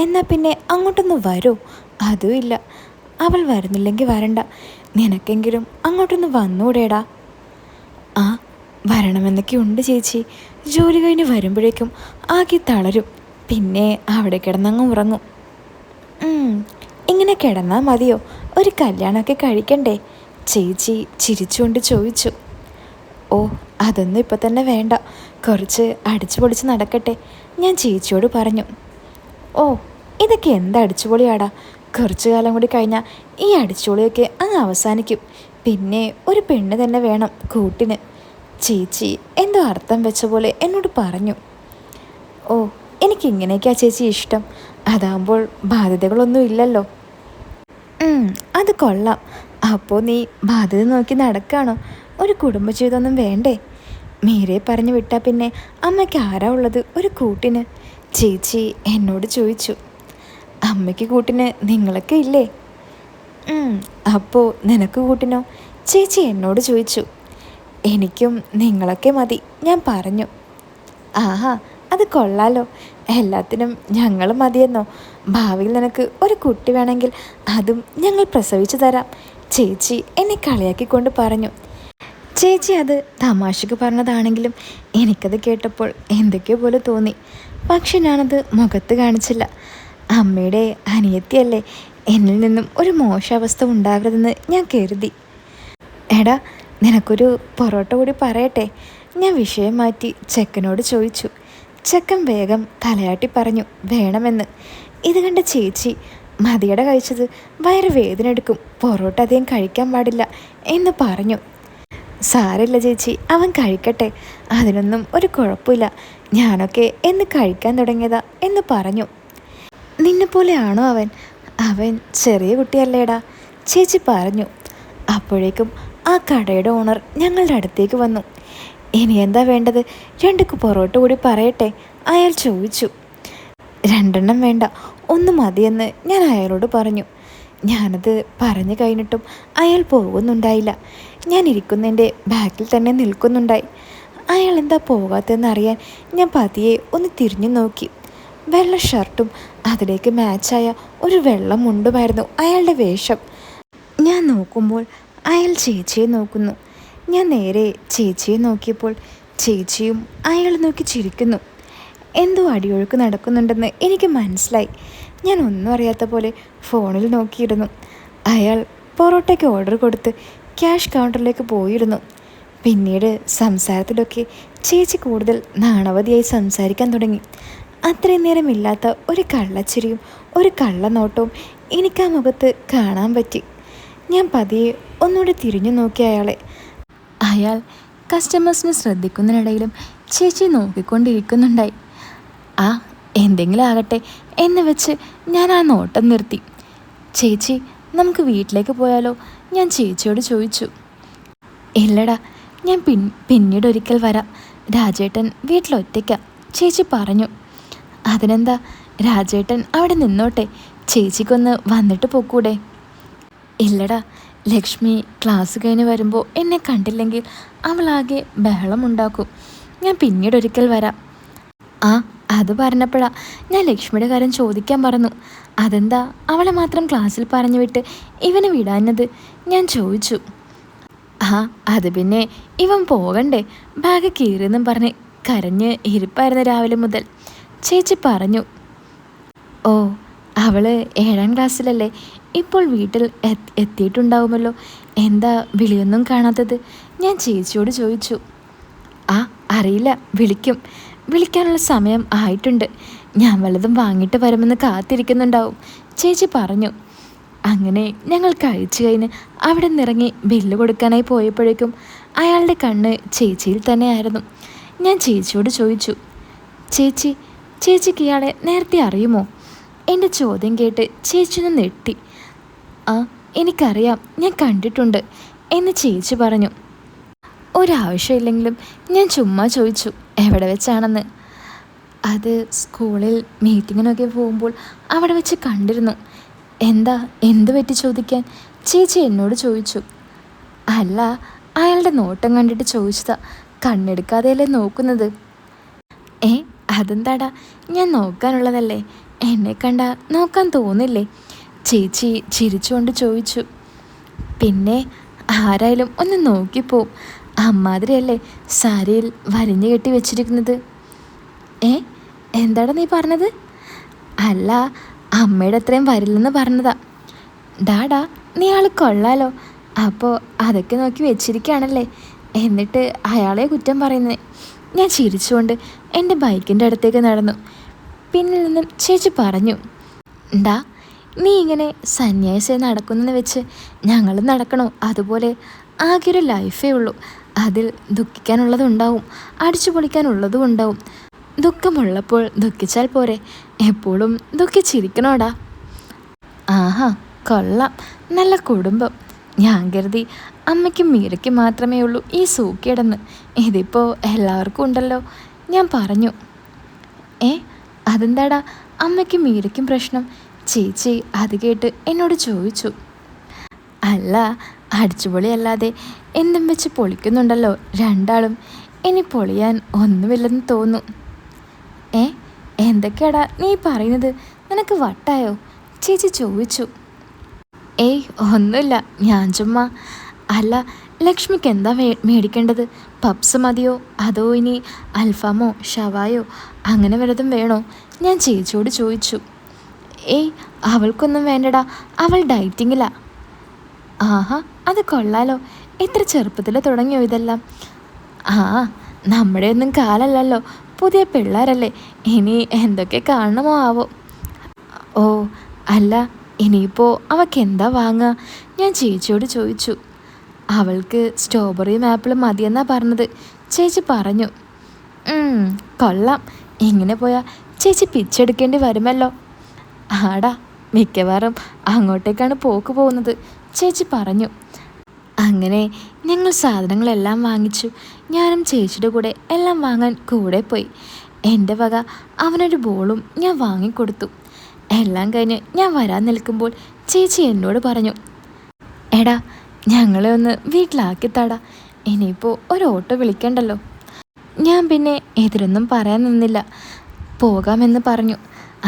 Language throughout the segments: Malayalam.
എന്നാൽ പിന്നെ അങ്ങോട്ടൊന്ന് വരൂ. അതുമില്ല. അവൾ വരുന്നില്ലെങ്കിൽ വരണ്ട, നിനക്കെങ്കിലും അങ്ങോട്ടൊന്ന് വന്നൂടേടാ. ആ, വരണമെന്നൊക്കെ ഉണ്ട് ചേച്ചി. ജോലി കഴിഞ്ഞ് വരുമ്പോഴേക്കും ആകെ തളരും. പിന്നെ അവിടെ കിടന്നങ്ങ് ഉറങ്ങും. ഇങ്ങനെ കിടന്നാൽ മതിയോ? ഒരു കല്യാണമൊക്കെ കഴിക്കണ്ടേ? ചേച്ചി ചിരിച്ചുകൊണ്ട് ചോദിച്ചു. ഓ, അതൊന്നും ഇപ്പം തന്നെ വേണ്ട. കുറച്ച് അടിച്ചു പൊളിച്ച് നടക്കട്ടെ, ഞാൻ ചേച്ചിയോട് പറഞ്ഞു. ഓ, ഇതൊക്കെ എന്ത് അടിച്ചുപൊളിയാടാ. കുറച്ചു കാലം കൂടി കഴിഞ്ഞാൽ ഈ അടിച്ചുപൊളിയൊക്കെ അങ്ങ് അവസാനിക്കും. പിന്നെ ഒരു പെണ്ണ് തന്നെ വേണം കൂട്ടിന്. ചേച്ചി എന്തോ അർത്ഥം വെച്ച പോലെ എന്നോട് പറഞ്ഞു. ഓ, എനിക്കിങ്ങനെയൊക്കെയാ ചേച്ചി ഇഷ്ടം. അതാകുമ്പോൾ ബാധ്യതകളൊന്നും ഇല്ലല്ലോ. അത് കൊള്ളാം. അപ്പോൾ നീ ബാധ്യത നോക്കി നടക്കാണോ? ഒരു കുടുംബജീവിതമൊന്നും വേണ്ടേ? മീരെ പറഞ്ഞു വിട്ടാൽ പിന്നെ അമ്മയ്ക്ക് ആരാ ഉള്ളത് ഒരു കൂട്ടിന്? ചേച്ചി എന്നോട് ചോദിച്ചു. അമ്മയ്ക്ക് കൂട്ടിന് നിങ്ങളൊക്കെ ഇല്ലേ? അപ്പോൾ നിനക്ക് കൂട്ടിനോ? ചേച്ചി എന്നോട് ചോദിച്ചു. എനിക്കും നിങ്ങളൊക്കെ മതി, ഞാൻ പറഞ്ഞു. ആഹാ, അത് കൊള്ളാലോ. എല്ലാത്തിനും ഞങ്ങൾ മതിയെന്നോ? ഭാവിയിൽ നിനക്ക് ഒരു കുട്ടി വേണമെങ്കിൽ അതും ഞങ്ങൾ പ്രസവിച്ചു തരാം, ചേച്ചി എന്നെ കളിയാക്കിക്കൊണ്ട് പറഞ്ഞു. ചേച്ചി അത് തമാശക്ക് പറഞ്ഞതാണെങ്കിലും എനിക്കത് കേട്ടപ്പോൾ എന്തൊക്കെയോ പോലെ തോന്നി. പക്ഷെ ഞാനത് മുഖത്ത് കാണിച്ചില്ല. അമ്മയുടെ അനിയത്തിയല്ലേ, എന്നിൽ നിന്നും ഒരു മോശാവസ്ഥ ഉണ്ടാകരുതെന്ന് ഞാൻ കരുതി. എടാ, നിനക്കൊരു പൊറോട്ട കൂടി പറയട്ടെ? ഞാൻ വിഷയം മാറ്റി ചെക്കനോട് ചോദിച്ചു. ചെക്കൻ വേഗം തലയാട്ടി പറഞ്ഞു വേണമെന്ന്. ഇത് കണ്ട ചേച്ചി, മതിയുടെ കഴിച്ചത് വയറ് വേദന എടുക്കും, പൊറോട്ട അധികം കഴിക്കാൻ പാടില്ല എന്ന് പറഞ്ഞു. സാരമില്ല ചേച്ചി, അവൻ കഴിക്കട്ടെ, അതിനൊന്നും ഒരു കുഴപ്പമില്ല. ഞാനൊക്കെ എന്ന് കഴിക്കാൻ തുടങ്ങിയതാ എന്ന് പറഞ്ഞു. നിന്നെപ്പോലെയാണോ അവൻ? അവൻ ചെറിയ കുട്ടിയല്ലേടാ, ചേച്ചി പറഞ്ഞു. അപ്പോഴേക്കും ആ കടയുടെ ഓണർ ഞങ്ങളുടെ അടുത്തേക്ക് വന്നു. ഇനി എന്താ വേണ്ടത്? 2 പൊറോട്ട കൂടി പറയട്ടെ? അയാൾ ചോദിച്ചു. 2 വേണ്ട, 1 മതിയെന്ന് ഞാൻ അയാളോട് പറഞ്ഞു. ഞാനത് പറഞ്ഞു കഴിഞ്ഞിട്ടും അയാൾ പോകുന്നുണ്ടായില്ല. ഞാൻ ഇരിക്കുന്നതിൻ്റെ ബാക്കിൽ തന്നെ നിൽക്കുന്നുണ്ടായി. അയാൾ എന്താ പോകാത്തതെന്ന് അറിയാൻ ഞാൻ പതിയെ ഒന്ന് തിരിഞ്ഞു നോക്കി. വെള്ള ഷർട്ടും അതിലേക്ക് മാച്ചായ ഒരു വെള്ള മുണ്ടുമായിരുന്നു അയാളുടെ വേഷം. ഞാൻ നോക്കുമ്പോൾ അയാൾ ചേച്ചിയെ നോക്കുന്നു. ഞാൻ നേരെ ചേച്ചിയെ നോക്കിയപ്പോൾ ചേച്ചിയും അയാൾ നോക്കി ചിരിക്കുന്നു. എന്തോ അടിയൊഴുക്ക് നടക്കുന്നുണ്ടെന്ന് എനിക്ക് മനസ്സിലായി. ഞാൻ ഒന്നും അറിയാത്ത പോലെ ഫോണിൽ നോക്കിയിരുന്നു. അയാൾ പൊറോട്ടയ്ക്ക് ഓർഡർ കൊടുത്ത് ക്യാഷ് കൗണ്ടറിലേക്ക് പോയിരുന്നു. പിന്നീട് സംസാരത്തിലൊക്കെ ചേച്ചി കൂടുതൽ നാണവതിയായി സംസാരിക്കാൻ തുടങ്ങി. അത്രയും നേരമില്ലാത്ത ഒരു കള്ളച്ചിരിയും ഒരു കള്ളനോട്ടവും എനിക്ക് ആ മുഖത്ത് കാണാൻ പറ്റി. ഞാൻ പതിയെ ഒന്നുകൂടി തിരിഞ്ഞു നോക്കി അയാളെ. അയാൾ കസ്റ്റമേഴ്സിനെ ശ്രദ്ധിക്കുന്നതിനിടയിലും ചേച്ചി നോക്കിക്കൊണ്ടിരിക്കുന്നുണ്ടായി. ആ, എന്തെങ്കിലും ആകട്ടെ എന്ന് വെച്ച് ഞാൻ ആ നോട്ടം നിർത്തി. ചേച്ചി, നമുക്ക് വീട്ടിലേക്ക് പോയാലോ? ഞാൻ ചേച്ചിയോട് ചോദിച്ചു. ഇല്ലടാ, ഞാൻ പിന്നീട് ഒരിക്കൽ വരാം. രാജേട്ടൻ വീട്ടിലൊറ്റയ്ക്ക, ചേച്ചി പറഞ്ഞു. അതിനെന്താ, രാജേട്ടൻ അവിടെ നിന്നോട്ടെ, ചേച്ചിക്കൊന്ന് വന്നിട്ട് പോക്കൂടെ? ഇല്ലടാ, ലക്ഷ്മി ക്ലാസ് കഴിഞ്ഞ് വരുമ്പോൾ എന്നെ കണ്ടില്ലെങ്കിൽ അവളാകെ ബഹളമുണ്ടാക്കും. ഞാൻ പിന്നീട് ഒരിക്കൽ വരാം. ആ, അത് പറഞ്ഞപ്പോഴാ ഞാൻ ലക്ഷ്മിയുടെ കാര്യം ചോദിക്കാൻ പറഞ്ഞു. അതെന്താ അവളെ മാത്രം ക്ലാസ്സിൽ പറഞ്ഞു വിട്ട് ഇവനെ വിടാഞ്ഞത്? ഞാൻ ചോദിച്ചു. ആ, അത് പിന്നെ ഇവൻ പോകണ്ടേ, ബാഗ് കീറിയെന്നും പറഞ്ഞ് കരഞ്ഞ് ഇരിപ്പായിരുന്നു രാവിലെ മുതൽ, ചേച്ചി പറഞ്ഞു. ഓ, അവള് 7ാം ക്ലാസ്സിലല്ലേ, ഇപ്പോൾ വീട്ടിൽ എത്തിയിട്ടുണ്ടാവുമല്ലോ. എന്താ വിളിയൊന്നും കാണാത്തത്? ഞാൻ ചേച്ചിയോട് ചോദിച്ചു. ആ, അറിയില്ല, വിളിക്കാനുള്ള സമയം ആയിട്ടുണ്ട്. ഞാൻ വല്ലതും വാങ്ങിയിട്ട് വരുമെന്ന് കാത്തിരിക്കുന്നുണ്ടാവും, ചേച്ചി പറഞ്ഞു. അങ്ങനെ ഞങ്ങൾ കഴിച്ചു കഴിഞ്ഞ് അവിടെ നിന്നിറങ്ങി ബില്ല് കൊടുക്കാനായി പോയപ്പോഴേക്കും അയാളുടെ കണ്ണ് ചേച്ചിയിൽ തന്നെയായിരുന്നു. ഞാൻ ചേച്ചിയോട് ചോദിച്ചു. ചേച്ചിക്ക് ഇയാളെ നേരത്തെ അറിയുമോ? എൻ്റെ ചോദ്യം കേട്ട് ചേച്ചിയൊന്ന് നെട്ടി. ആ, എനിക്കറിയാം, ഞാൻ കണ്ടിട്ടുണ്ട് എന്ന് ചേച്ചി പറഞ്ഞു. ഒരാവശ്യമില്ലെങ്കിലും ഞാൻ ചുമ്മാ ചോദിച്ചു എവിടെ വെച്ചാണെന്ന്. അത് സ്കൂളിൽ മീറ്റിങ്ങിനൊക്കെ പോകുമ്പോൾ അവിടെ വെച്ച് കണ്ടിരുന്നു. എന്താ, എന്ത് പറ്റി ചോദിക്കാൻ? ചേച്ചി എന്നോട് ചോദിച്ചു. അല്ല, അയാളുടെ നോട്ടം കണ്ടിട്ട് ചോദിച്ചതാ, കണ്ണെടുക്കാതെയല്ലേ നോക്കുന്നത്. അതെന്താടാ, ഞാൻ നോക്കാനുള്ളതല്ലേ, എന്നെ കണ്ട നോക്കാൻ തോന്നില്ലേ? ചേച്ചി ചിരിച്ചുകൊണ്ട് ചോദിച്ചു. പിന്നെ ആരായാലും ഒന്ന് നോക്കിപ്പോവും. അമ്മാതിരിയല്ലേ സാരിയിൽ വരിഞ്ഞു കെട്ടി വെച്ചിരിക്കുന്നത്. ഏ എന്താടാ നീ പറഞ്ഞത്? അല്ല, അമ്മയുടെ അത്രയും വരില്ലെന്ന് പറഞ്ഞതാ. ഡാടാ, നീ ആൾ കൊള്ളാലോ. അപ്പോൾ അതൊക്കെ നോക്കി വെച്ചിരിക്കുകയാണല്ലേ, എന്നിട്ട് അയാളെ കുറ്റം പറയുന്നേ. ഞാൻ ചിരിച്ചുകൊണ്ട് എൻ്റെ ബൈക്കിൻ്റെ അടുത്തേക്ക് നടന്നു. പിന്നിൽ നിന്നും ചേച്ചി പറഞ്ഞു, ഡാ, നീ ഇങ്ങനെ സന്യാസിയായി നടക്കുന്നെന്ന് വെച്ച് ഞങ്ങളും നടക്കണോ? അതുപോലെ ആകെ ഒരു ലൈഫേ ഉള്ളൂ. അതിൽ ദുഃഖിക്കാനുള്ളതും ഉണ്ടാവും, അടിച്ചു പൊളിക്കാനുള്ളതും ഉണ്ടാവും. ദുഃഖമുള്ളപ്പോൾ ദുഃഖിച്ചാൽ പോരെ, എപ്പോഴും ദുഃഖിച്ചിരിക്കണോടാ. ആഹാ, കൊള്ളാം, നല്ല കുടുംബം. ഞാൻ കരുതി അമ്മയ്ക്കും മീരയ്ക്കും മാത്രമേ ഉള്ളൂ ഈ സൂക്കേടെന്ന്. ഇതിപ്പോൾ എല്ലാവർക്കും ഉണ്ടല്ലോ. ഞാൻ പറഞ്ഞു. അതെന്താടാ അമ്മയ്ക്കും മീരയ്ക്കും പ്രശ്നം? ചേച്ചി അത് കേട്ട് എന്നോട് ചോദിച്ചു. അല്ല, അടിച്ചുപൊളിയല്ലാതെ എന്തും വെച്ച് പൊളിക്കുന്നുണ്ടല്ലോ രണ്ടാളും. ഇനി പൊളിയാൻ ഒന്നുമില്ലെന്ന് തോന്നും. എന്തൊക്കെയാടാ നീ പറയുന്നത്? നിനക്ക് വട്ടായോ? ചേച്ചി ചോദിച്ചു. ഒന്നുമില്ല, ഞാൻ ചുമ്മാ. അല്ല, ലക്ഷ്മിക്ക് എന്താ മേടിക്കേണ്ടത്? പപ്സ് മതിയോ അതോ ഇനി അൽഫാമോ ഷവായോ അങ്ങനെ വല്ലതും വേണോ? ഞാൻ ചേച്ചിയോട് ചോദിച്ചു. അവൾക്കൊന്നും വേണ്ടടാ, അവൾ ഡയറ്റിങ്ങിലാ. ആഹാ, അത് കൊള്ളാലോ. എത്ര ചെറുപ്പത്തിൽ തുടങ്ങിയോ ഇതെല്ലാം? നമ്മുടെ ഒന്നും കാലല്ലല്ലോ, പുതിയ പിള്ളേരല്ലേ, ഇനി എന്തൊക്കെ കാണണമോ ആവോ. ഓ അല്ല, ഇനിയിപ്പോൾ അവൾക്ക് എന്താ വാങ്ങുക? ഞാൻ ചേച്ചിയോട് ചോദിച്ചു. അവൾക്ക് സ്ട്രോബെറിയും ആപ്പിളും മതിയെന്നാണ് പറഞ്ഞത്. ചേച്ചി പറഞ്ഞു. കൊള്ളാം, ഇങ്ങനെ പോയാൽ ചേച്ചി പിച്ചെടുക്കേണ്ടി വരുമല്ലോ. ആടാ, മിക്കവാറും അങ്ങോട്ടേക്കാണ് പോക്ക് പോകുന്നത്, ചേച്ചി പറഞ്ഞു. അങ്ങനെ ഞങ്ങൾ സാധനങ്ങളെല്ലാം വാങ്ങിച്ചു. ഞാനും ചേച്ചിയുടെ കൂടെ എല്ലാം വാങ്ങാൻ കൂടെ പോയി. എൻ്റെ വക അവനൊരു ബോളും ഞാൻ വാങ്ങിക്കൊടുത്തു. എല്ലാം കഴിഞ്ഞ് ഞാൻ വരാൻ നിൽക്കുമ്പോൾ ചേച്ചി എന്നോട് പറഞ്ഞു, എടാ, ഞങ്ങളെ ഒന്ന് വീട്ടിലാക്കിത്താടാ, ഇനിയിപ്പോൾ ഒരു ഓട്ടോ വിളിക്കണ്ടല്ലോ. ഞാൻ പിന്നെ എതിരൊന്നും പറയാൻ നിന്നില്ല, പോകാമെന്ന് പറഞ്ഞു.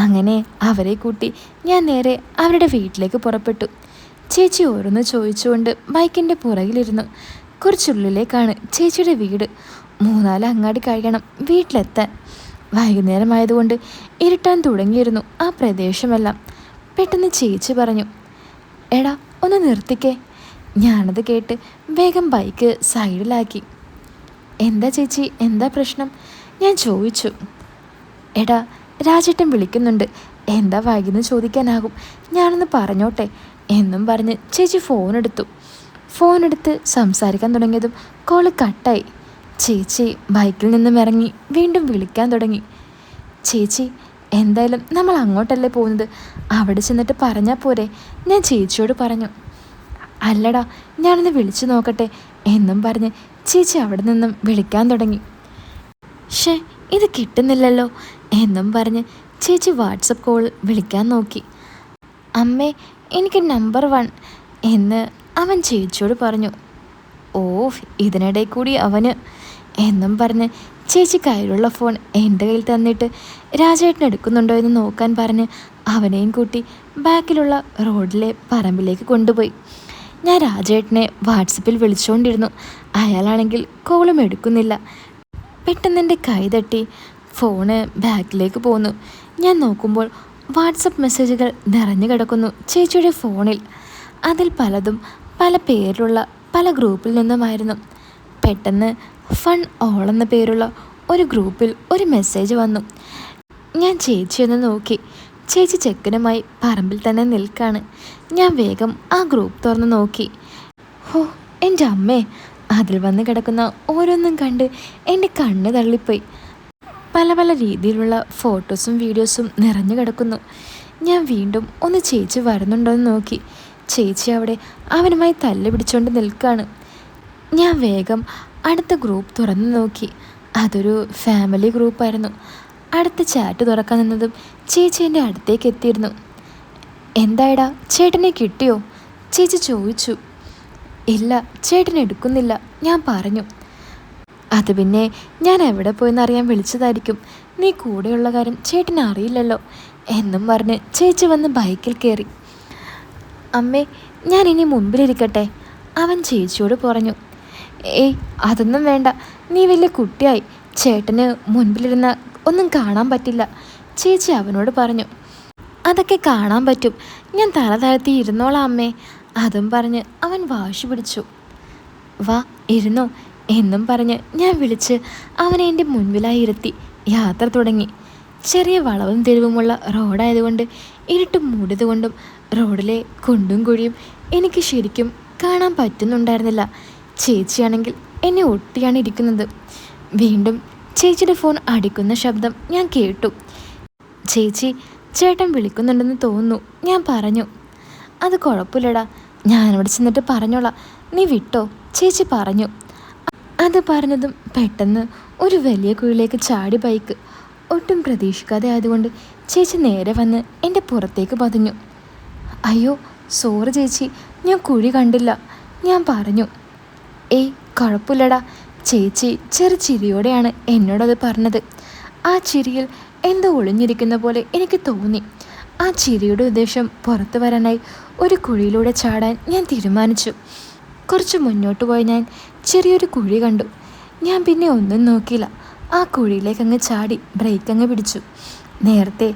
അങ്ങനെ അവരെ കൂട്ടി ഞാൻ നേരെ അവരുടെ വീട്ടിലേക്ക് പുറപ്പെട്ടു. ചേച്ചി ഓരോന്ന് ചോദിച്ചുകൊണ്ട് ബൈക്കിൻ്റെ പുറകിലിരുന്നു. കുറച്ചുള്ളിലേക്കാണ് ചേച്ചിയുടെ വീട്. 3-4 അങ്ങാടി കഴിയണം വീട്ടിലെത്താൻ. വൈകുന്നേരമായതുകൊണ്ട് ഇരുട്ടാൻ തുടങ്ങിയിരുന്നു ആ പ്രദേശമെല്ലാം. പെട്ടെന്ന് ചേച്ചി പറഞ്ഞു, എടാ ഒന്ന് നിർത്തിക്കേ. ഞാനത് കേട്ട് വേഗം ബൈക്ക് സൈഡിലാക്കി. എന്താ ചേച്ചി, എന്താ പ്രശ്നം? ഞാൻ ചോദിച്ചു. എടാ, രാജേട്ടൻ വിളിക്കുന്നുണ്ട്, എന്താ വൈകുന്നു ചോദിക്കാനാകും, ഞാനൊന്ന് പറഞ്ഞോട്ടെ എന്നും പറഞ്ഞ് ചേച്ചി ഫോണെടുത്ത് സംസാരിക്കാൻ തുടങ്ങിയതും കോള് കട്ടായി. ചേച്ചി ബൈക്കിൽ നിന്നും ഇറങ്ങി വീണ്ടും വിളിക്കാൻ തുടങ്ങി. ചേച്ചി, എന്തായാലും നമ്മൾ അങ്ങോട്ടല്ലേ പോകുന്നത്, അവിടെ ചെന്നിട്ട് പറഞ്ഞാൽ പോരെ? ഞാൻ ചേച്ചിയോട് പറഞ്ഞു. അല്ലടാ, ഞാനൊന്ന് വിളിച്ചു നോക്കട്ടെ എന്നും പറഞ്ഞ് ചേച്ചി അവിടെ നിന്നും വിളിക്കാൻ തുടങ്ങി. ഇത് കിട്ടുന്നില്ലല്ലോ എന്നും പറഞ്ഞ് ചേച്ചി വാട്സപ്പ് കോൾ വിളിക്കാൻ നോക്കി. അമ്മേ, എനിക്ക് നമ്പർ 1 എന്ന് അവൻ ചേച്ചിയോട് പറഞ്ഞു. ഇതിനിടയിൽ കൂടി അവന് എന്നും പറഞ്ഞ് ചേച്ചി കയ്യിലുള്ള ഫോൺ എൻ്റെ കയ്യിൽ തന്നിട്ട് രാജേട്ടൻ എടുക്കുന്നുണ്ടോ എന്ന് നോക്കാൻ പറഞ്ഞ് അവനെയും കൂട്ടി ബാക്കിലുള്ള റോഡിലെ പറമ്പിലേക്ക് കൊണ്ടുപോയി. ഞാൻ രാജേട്ടനെ വാട്സപ്പിൽ വിളിച്ചുകൊണ്ടിരുന്നു. അയാളാണെങ്കിൽ കോളും എടുക്കുന്നില്ല. പെട്ടെന്ന് എൻ്റെ കൈ തട്ടി ഫോണ് ബാക്കിലേക്ക് പോന്നു. ഞാൻ നോക്കുമ്പോൾ വാട്സപ്പ് മെസ്സേജുകൾ നിറഞ്ഞു കിടക്കുന്നു ചേച്ചിയുടെ ഫോണിൽ. അതിൽ പലതും പല പേരിലുള്ള പല ഗ്രൂപ്പിൽ നിന്നുമായിരുന്നു. പെട്ടെന്ന് ഫൺ ഓൾ എന്ന പേരുള്ള ഒരു ഗ്രൂപ്പിൽ ഒരു മെസ്സേജ് വന്നു. ഞാൻ ചേച്ചിയൊന്ന് നോക്കി. ചേച്ചി ചെക്കനുമായി പറമ്പിൽ തന്നെ നിൽക്കാണ്. ഞാൻ വേഗം ആ ഗ്രൂപ്പ് തുറന്ന് നോക്കി. എൻ്റെ അമ്മേ, അതിൽ വന്ന് കിടക്കുന്ന ഓരോന്നും കണ്ട് എൻ്റെ കണ്ണ് തള്ളിപ്പോയി. പല പല രീതിയിലുള്ള ഫോട്ടോസും വീഡിയോസും നിറഞ്ഞു കിടക്കുന്നു. ഞാൻ വീണ്ടും ഒന്ന് ചേച്ചി വരുന്നുണ്ടോ എന്ന് നോക്കി. ചേച്ചി അവിടെ അവനുമായി തല്ല് പിടിച്ചുകൊണ്ട് നിൽക്കുകയാണ്. ഞാൻ വേഗം അടുത്ത ഗ്രൂപ്പ് തുറന്ന് നോക്കി. അതൊരു ഫാമിലി ഗ്രൂപ്പായിരുന്നു. അടുത്ത ചാറ്റ് തുറക്കാൻ നിന്നതും ചേച്ചി എൻ്റെ അടുത്തേക്ക് എത്തിയിരുന്നു. എന്തായടാ, ചേട്ടനെ കിട്ടിയോ? ചേച്ചി ചോദിച്ചു. ഇല്ല, ചേട്ടൻ എടുക്കുന്നില്ല, ഞാൻ പറഞ്ഞു. അത് പിന്നെ ഞാൻ എവിടെ പോയെന്നറിയാൻ വിളിച്ചതായിരിക്കും. നീ കൂടെയുള്ള കാര്യം ചേട്ടന് അറിയില്ലല്ലോ. എന്നും പറഞ്ഞ് ചേച്ചി വന്ന് ബൈക്കിൽ കയറി. അമ്മേ, ഞാനിനി മുൻപിലിരിക്കട്ടെ, അവൻ ചേച്ചിയോട് പറഞ്ഞു. ഏയ്, അതൊന്നും വേണ്ട, നീ വലിയ കുട്ടിയായി, ചേട്ടന് മുൻപിലിരുന്ന ഒന്നും കാണാൻ പറ്റില്ല, ചേച്ചി അവനോട് പറഞ്ഞു. അതൊക്കെ കാണാൻ പറ്റും, ഞാൻ തല താഴ്ത്തി ഇരുന്നോളാം അമ്മേ, അതും പറഞ്ഞ് അവൻ വാശി പിടിച്ചു. വാ ഇരുന്നോ എന്നും പറഞ്ഞ് ഞാൻ വിളിച്ച് അവനെ എൻ്റെ മുൻപിലായി ഇരുത്തി യാത്ര തുടങ്ങി. ചെറിയ വളവും തിരിവുമുള്ള റോഡായതുകൊണ്ട് ഇരുട്ട് മൂടിയതുകൊണ്ടും റോഡിലെ കുണ്ടും കുഴിയും എനിക്ക് ശരിക്കും കാണാൻ പറ്റുന്നുണ്ടായിരുന്നില്ല. ചേച്ചിയാണെങ്കിൽ എന്നെ ഒട്ടിയാണ് ഇരിക്കുന്നത്. വീണ്ടും ചേച്ചിയുടെ ഫോൺ അടിക്കുന്ന ശബ്ദം ഞാൻ കേട്ടു. ചേച്ചി, ചേട്ടൻ വിളിക്കുന്നുണ്ടെന്ന് തോന്നുന്നു, ഞാൻ പറഞ്ഞു. അത് കുഴപ്പമില്ലടാ, ഞാനിവിടെ ചെന്നിട്ട് പറഞ്ഞോളാം, നീ വിട്ടോ, ചേച്ചി പറഞ്ഞു. അത് പറഞ്ഞതും പെട്ടെന്ന് ഒരു വലിയ കുഴിയിലേക്ക് ചാടി ബൈക്ക്. ഒട്ടും പ്രതീക്ഷിക്കാതെ ആയതുകൊണ്ട് ചേച്ചി നേരെ വന്ന് എൻ്റെ പുറത്തേക്ക് പതിഞ്ഞു. അയ്യോ സോറി ചേച്ചി, ഞാൻ കുഴി കണ്ടില്ല, ഞാൻ പറഞ്ഞു. ഏയ് കുഴപ്പമില്ലടാ, ചേച്ചി ചെറു ചിരിയോടെയാണ് എന്നോടത് പറഞ്ഞത്. ആ ചിരിയിൽ എന്തോ ഒളിഞ്ഞിരിക്കുന്ന പോലെ എനിക്ക് തോന്നി. ആ ചിരിയുടെ ഉദ്ദേശം പുറത്തു വരാനായി ഒരു കുഴിയിലൂടെ ചാടാൻ ഞാൻ തീരുമാനിച്ചു. കുറച്ച് മുന്നോട്ട് പോയി ഞാൻ ചെറിയൊരു കുഴി കണ്ടു. ഞാൻ പിന്നെ ഒന്നും നോക്കിയില്ല, ആ കുഴിയിലേക്ക് അങ്ങ് ചാടി ബ്രേക്ക് അങ്ങ് പിടിച്ചു. നേരത്തെ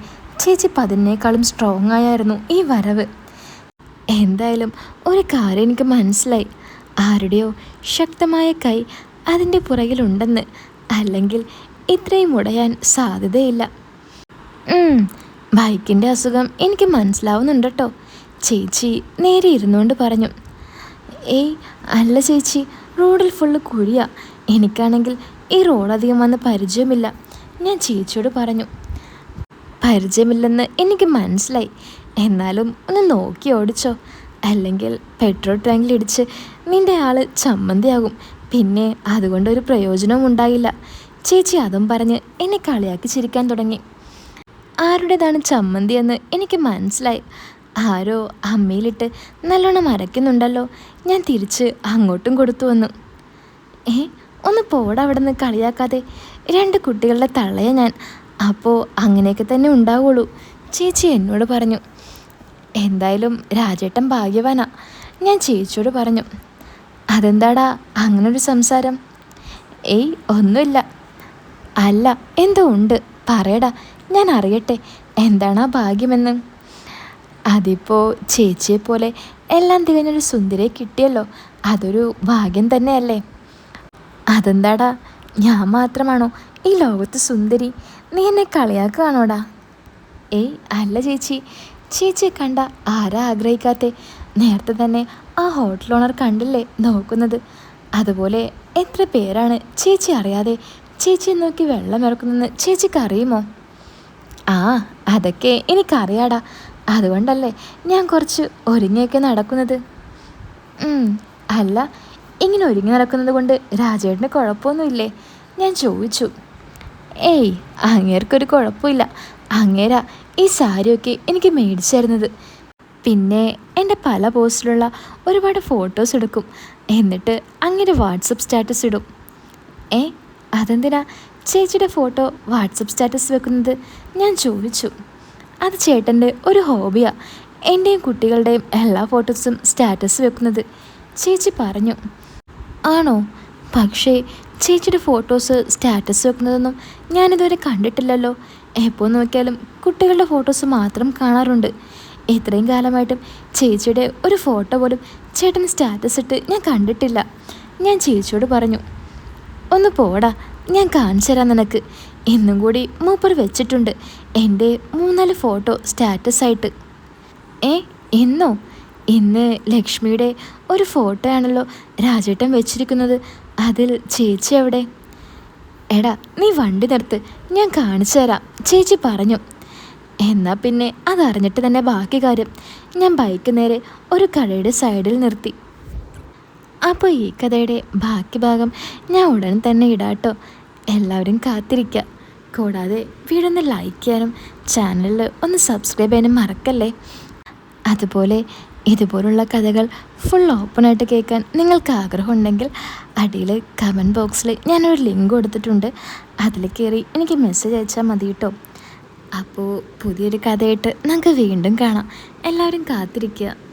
ചേച്ചി പതിനേക്കാളും സ്ട്രോങ് ആയിരുന്നു ഈ വരവ്. എന്തായാലും ഒരു കാര്യം എനിക്ക് മനസ്സിലായി, ആരുടെയോ ശക്തമായ കൈ അതിൻ്റെ പുറകിലുണ്ടെന്ന്, അല്ലെങ്കിൽ ഇത്രയും ഉടയാൻ സാധ്യതയില്ല. ബൈക്കിൻ്റെ അസുഖം എനിക്ക് മനസ്സിലാവുന്നുണ്ട് കേട്ടോ, ചേച്ചി നേരെ ഇരുന്നുകൊണ്ട് പറഞ്ഞു. ഏയ് അല്ല ചേച്ചി, റോഡിൽ ഫുള്ള് കുഴിയാ, എനിക്കാണെങ്കിൽ ഈ റോഡധികം വന്ന് പരിചയമില്ല, ഞാൻ ചേച്ചിയോട് പറഞ്ഞു. പരിചയമില്ലെന്ന് എനിക്ക് മനസ്സിലായി, എന്നാലും ഒന്ന് നോക്കി ഓടിച്ചോ, അല്ലെങ്കിൽ പെട്രോൾ ടാങ്കിൽ ഇടിച്ച് നിൻ്റെ ആൾ ചമ്മന്തിയാകും, പിന്നെ അതുകൊണ്ടൊരു പ്രയോജനവും ഉണ്ടായില്ല. ചേച്ചി അതും പറഞ്ഞ് എന്നെ കളിയാക്കി ചിരിക്കാൻ തുടങ്ങി. ആരുടേതാണ് ചമ്മന്തി എന്ന് എനിക്ക് മനസ്സിലായി. ആരോ അമ്മയിലിട്ട് നല്ലോണം അരയ്ക്കുന്നുണ്ടല്ലോ. ഞാൻ തിരിച്ച് അങ്ങോട്ടും കൊടുത്തു വന്നു. ഒന്ന് പോടാ അവിടെ നിന്ന് കളിയാക്കാതെ, രണ്ട് കുട്ടികളുടെ തള്ളയെ ഞാൻ, അപ്പോൾ അങ്ങനെയൊക്കെ തന്നെ ഉണ്ടാവുള്ളൂ, ചേച്ചി എന്നോട് പറഞ്ഞു. എന്തായാലും രാജേട്ടൻ ഭാഗ്യവാനാ, ഞാൻ ചേച്ചിയോട് പറഞ്ഞു. അതെന്താടാ അങ്ങനൊരു സംസാരം? ഏയ് ഒന്നുമില്ല. അല്ല എന്തോ ഉണ്ട്, പറയടാ, ഞാൻ അറിയട്ടെ, എന്താണ് ആ ഭാഗ്യമെന്ന്. അതിപ്പോൾ ചേച്ചിയെപ്പോലെ എല്ലാം തികഞ്ഞൊരു സുന്ദരിയെ കിട്ടിയല്ലോ, അതൊരു ഭാഗ്യം തന്നെയല്ലേ. അതെന്താടാ, ഞാൻ മാത്രമാണോ ഈ ലോകത്ത് സുന്ദരി? നീ എന്നെ കളിയാക്കുകയാണോടാ? ഏയ് അല്ല ചേച്ചി, ചേച്ചിയെ കണ്ട ആരാ ആഗ്രഹിക്കാത്തെ? നേരത്തെ തന്നെ ആ ഹോട്ടൽ ഓണർ കണ്ടില്ലേ നോക്കുന്നത്? അതുപോലെ എത്ര പേരാണ് ചേച്ചി അറിയാതെ ചേച്ചിയെ നോക്കി വെള്ളമിറക്കുന്നതെന്ന് ചേച്ചിക്ക് അറിയുമോ? ആ അതൊക്കെ എനിക്കറിയാടാ, അതുകൊണ്ടല്ലേ ഞാൻ കുറച്ച് ഒരുങ്ങിയൊക്കെ നടക്കുന്നത്. അല്ല, ഇങ്ങനെ ഒരുങ്ങി നടക്കുന്നത് കൊണ്ട് രാജേട്ടന് കുഴപ്പമൊന്നുമില്ലേ? ഞാൻ ചോദിച്ചു. ഏയ് അങ്ങേർക്കൊരു കുഴപ്പമില്ല, അങ്ങേരാ ഈ സാരിയൊക്കെ എനിക്ക് മേടിച്ചു തരുന്നത്. പിന്നെ എൻ്റെ പല പോസ്റ്റിലുള്ള ഒരുപാട് ഫോട്ടോസ് എടുക്കും, എന്നിട്ട് അങ്ങനെ വാട്സപ്പ് സ്റ്റാറ്റസ് ഇടും. അതെന്തിനാ ചേച്ചിയുടെ ഫോട്ടോ വാട്സപ്പ് സ്റ്റാറ്റസ് വെക്കുന്നത്? ഞാൻ ചോദിച്ചു. അത് ചേട്ടൻ്റെ ഒരു ഹോബിയാ, എൻ്റെയും കുട്ടികളുടെയും എല്ലാ ഫോട്ടോസും സ്റ്റാറ്റസ് വെക്കുന്നത്, ചേച്ചി പറഞ്ഞു. ആണോ? പക്ഷേ ചേച്ചിയുടെ ഫോട്ടോസ് സ്റ്റാറ്റസ് വെക്കുന്നതൊന്നും ഞാനിതുവരെ കണ്ടിട്ടില്ലല്ലോ. എപ്പോൾ നോക്കിയാലും കുട്ടികളുടെ ഫോട്ടോസ് മാത്രം കാണാറുണ്ട്. ഇത്രയും കാലമായിട്ടും ചേച്ചിയുടെ ഒരു ഫോട്ടോ പോലും ചേട്ടൻ സ്റ്റാറ്റസ് ഇട്ട് ഞാൻ കണ്ടിട്ടില്ല, ഞാൻ ചേച്ചിയോട് പറഞ്ഞു. ഒന്ന് പോടാ, ഞാൻ കാണിച്ചു തരാം നിനക്ക്. ഇന്നും കൂടി മൂപ്പർ വെച്ചിട്ടുണ്ട് എൻ്റെ 3-4 ഫോട്ടോ സ്റ്റാറ്റസായിട്ട്. ഇന്നോ? ഇന്ന് ലക്ഷ്മിയുടെ ഒരു ഫോട്ടോ ആണല്ലോ രാജേട്ടൻ വെച്ചിരിക്കുന്നത്, അതിൽ ചേച്ചി എവിടെ? എടാ നീ വണ്ടി നിർത്ത്, ഞാൻ കാണിച്ചു തരാം, ചേച്ചി പറഞ്ഞു. എന്നാൽ പിന്നെ അതറിഞ്ഞിട്ട് തന്നെ ബാക്കി കാര്യം. ഞാൻ ബൈക്ക് നേരെ ഒരു കടയുടെ സൈഡിൽ നിർത്തി. അപ്പോൾ ഈ കഥയുടെ ബാക്കി ഭാഗം ഞാൻ ഉടൻ തന്നെ ഇടാട്ടോ, എല്ലാവരും കാത്തിരിക്കുക. കൂടാതെ വീഡിയോ ഒന്ന് ലൈക്ക് ചെയ്യാനും ചാനലിൽ ഒന്ന് സബ്സ്ക്രൈബ് ചെയ്യാനും മറക്കല്ലേ. അതുപോലെ ഇതുപോലുള്ള കഥകൾ ഫുൾ ഓപ്പണായിട്ട് കേൾക്കാൻ നിങ്ങൾക്ക് ആഗ്രഹമുണ്ടെങ്കിൽ അടിയിൽ കമൻറ്റ് ബോക്സിൽ ഞാനൊരു ലിങ്ക് കൊടുത്തിട്ടുണ്ട്, അതിൽ കയറി എനിക്ക് മെസ്സേജ് അയച്ചാൽ മതി കേട്ടോ. അപ്പോൾ പുതിയൊരു കഥയായിട്ട് നമുക്ക് വീണ്ടും കാണാം. എല്ലാവരും കാത്തിരിക്കുക.